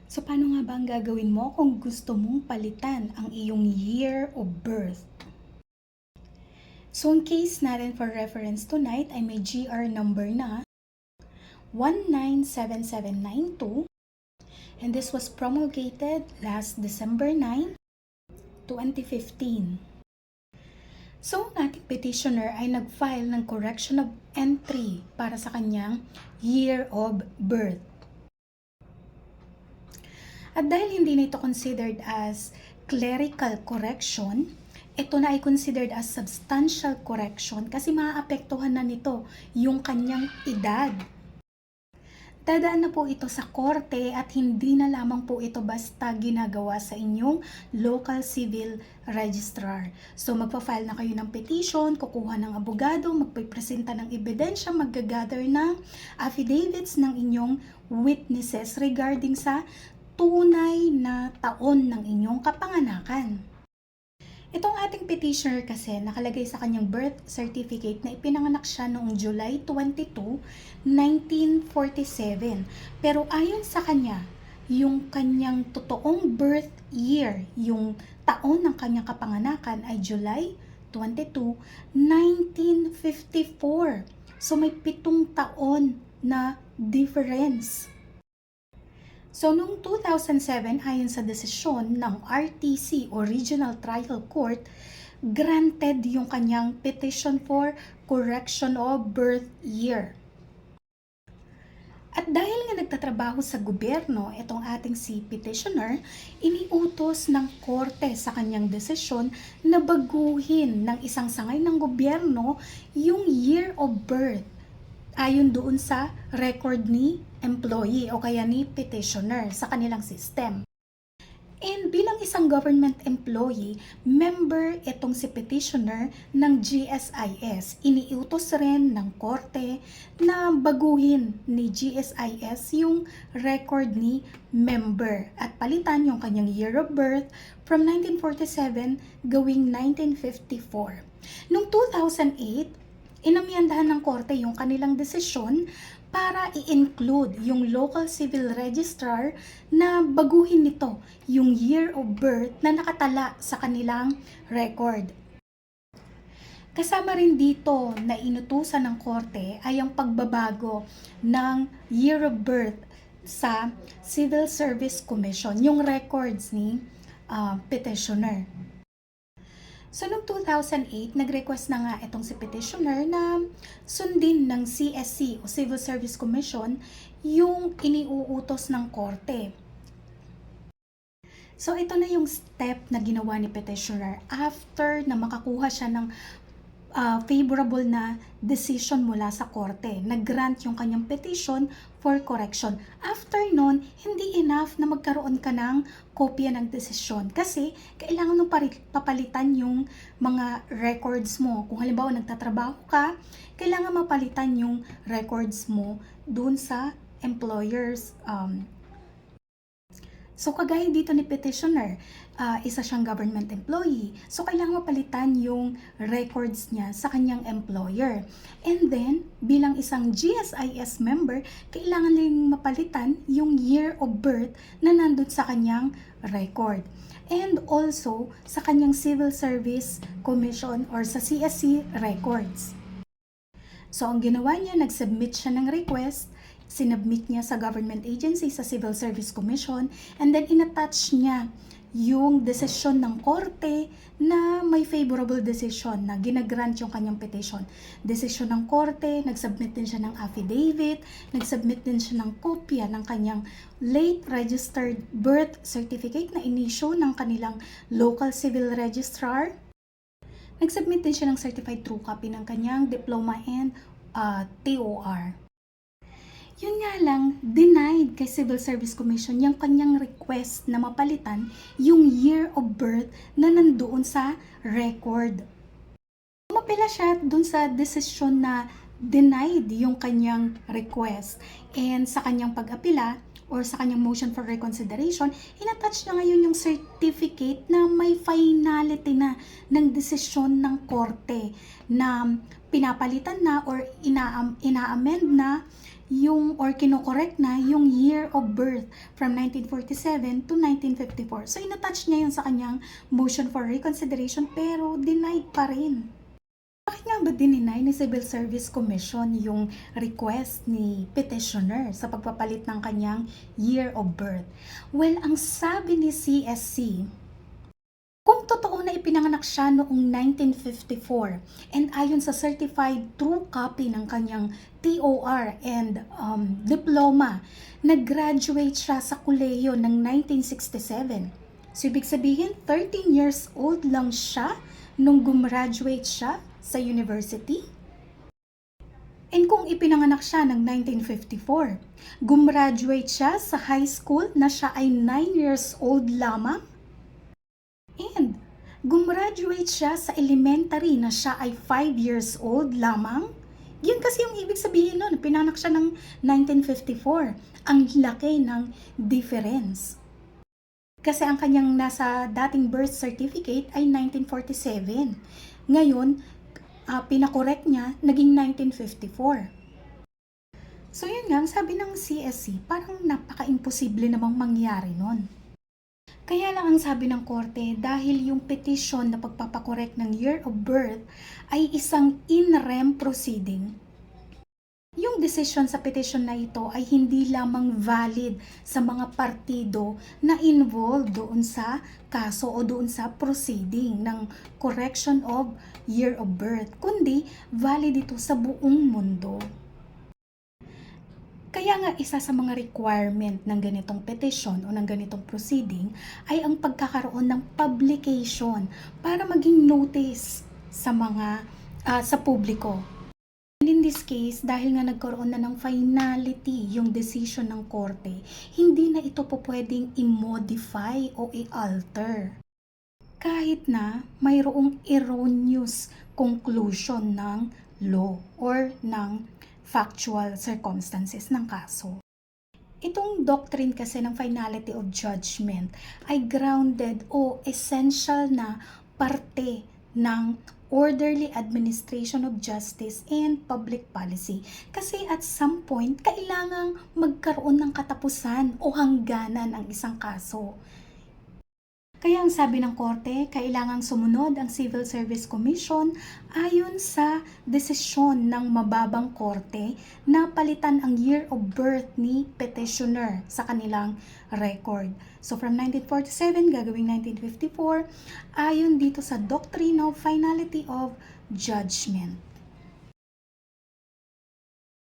So, paano nga ba ang gagawin mo kung gusto mong palitan ang iyong year of birth? So, ang case natin for reference tonight ay may GR number na 197792 and this was promulgated last December 9, 2015. So, ang ating petitioner ay nag-file ng correction of entry para sa kanyang year of birth. At dahil hindi na ito considered as clerical correction, ito na ay considered as substantial correction kasi maaapektuhan na nito yung kanyang edad. Dadaan na po ito sa korte at hindi na lamang po ito basta ginagawa sa inyong local civil registrar. So magpa-file na kayo ng petition, kukuha ng abogado, magpipresenta ng ebidensya, mag-gather ng affidavits ng inyong witnesses regarding sa tunay na taon ng inyong kapanganakan. Itong ating petitioner kasi nakalagay sa kanyang birth certificate na ipinanganak siya noong July 22, 1947. Pero ayon sa kanya, yung kanyang totoong birth year, yung taon ng kanyang kapanganakan ay July 22, 1954. So may 7 taon na difference. So, noong 2007, ayon sa desisyon ng RTC o Regional Trial Court, granted yung kanyang petition for correction of birth year. At dahil nga nagtatrabaho sa gobyerno, itong ating si petitioner, iniutos ng korte sa kanyang desisyon na baguhin ng isang sangay ng gobyerno yung year of birth ayon doon sa record ni employee o kaya ni petitioner sa kanilang system. And bilang isang government employee, member itong si petitioner ng GSIS. Iniutos rin ng korte na baguhin ni GSIS yung record ni member at palitan yung kanyang year of birth from 1947 gawing 1954. Noong 2008, inamyandahan ng korte yung kanilang desisyon para i-include yung local civil registrar na baguhin nito yung year of birth na nakatala sa kanilang record. Kasama rin dito na inutusan ng korte ay ang pagbabago ng year of birth sa Civil Service Commission, yung records ni petitioner. So, noong 2008, nag-request na nga itong si petitioner na sundin ng CSC o Civil Service Commission yung iniuutos ng korte. So, ito na yung step na ginawa ni petitioner after na makakuha siya ng favorable na decision mula sa korte. Nag-grant yung kanyang petition for correction. After nun, hindi enough na magkaroon ka ng kopya ng desisyon kasi kailangan mong papalitan yung mga records mo. Kung halimbawa nagtatrabaho ka, kailangan mapalitan yung records mo dun sa employer's So, kagaya dito ni petitioner, isa siyang government employee. So, kailangan mapalitan yung records niya sa kanyang employer. And then, bilang isang GSIS member, kailangan rin mapalitan yung year of birth na nandun sa kanyang record. And also, sa kanyang Civil Service Commission or sa CSC records. So, ang ginawa niya, nag-submit siya ng request, sinubmit niya sa government agency, sa Civil Service Commission, and then inattach niya yung desisyon ng korte na may favorable decision na ginagrant yung kanyang petition. Desisyon ng korte, nagsubmit din siya ng affidavit, nagsubmit din siya ng kopya ng kanyang late registered birth certificate na inisyu ng kanilang local civil registrar. Nagsubmit din siya ng certified true copy ng kanyang diploma and TOR. Yun nga lang, denied kay Civil Service Commission yung kanyang request na mapalitan yung year of birth na nandoon sa record. Umapela siya dun sa desisyon na denied yung kanyang request. And sa kanyang pag-apela or sa kanyang motion for reconsideration, inattach na ngayon yung certificate na may finality na ng desisyon ng korte na pinapalitan na or ina-amend na yung or kino-correct na yung year of birth from 1947 to 1954. So inattach niya yun sa kanyang motion for reconsideration pero denied pa rin. Bakit nga ba dininay ni Civil Service Commission yung request ni petitioner sa pagpapalit ng kanyang year of birth? Well, ang sabi ni CSC, kung totoo na ipinanganak siya noong 1954 and ayon sa certified true copy ng kanyang TOR and diploma, nag-graduate siya sa kolehiyo ng 1967. So, ibig sabihin, 13 years old lang siya nung gumraduate siya sa university? And kung ipinanganak siya ng 1954, gumraduate siya sa high school na siya ay 9 years old lamang? And gumraduate siya sa elementary na siya ay 5 years old lamang? Yun kasi yung ibig sabihin nun, pinanganak siya ng 1954. Ang laki ng difference. Kasi ang kanyang nasa dating birth certificate ay 1947. Ngayon, pinakorek niya, naging 1954. So yun nga, sabi ng CSC, parang napaka-imposible namang mangyari nun. Kaya lang ang sabi ng korte, dahil yung petition na pagpapakorek ng year of birth ay isang in rem proceeding, yung decision sa petition na ito ay hindi lamang valid sa mga partido na involved doon sa kaso o doon sa proceeding ng correction of year of birth, kundi valid ito sa buong mundo. Kaya nga isa sa mga requirement ng ganitong petition o ng ganitong proceeding ay ang pagkakaroon ng publication para maging notice sa mga sa publiko. And in this case, dahil nga nagkaroon na ng finality yung decision ng korte, hindi na ito po pwedeng i-modify o i-alter. Kahit na mayroong erroneous conclusion ng law or ng factual circumstances ng kaso. Itong doctrine kasi ng finality of judgment ay grounded o essential na parte ng orderly administration of justice and public policy. Kasi at some point, kailangang magkaroon ng katapusan o hangganan ang isang kaso. Kaya ang sabi ng korte, kailangang sumunod ang Civil Service Commission ayon sa desisyon ng mababang korte na palitan ang year of birth ni petitioner sa kanilang record. So from 1947 gagawing 1954 ayon dito sa Doctrine of Finality of Judgment.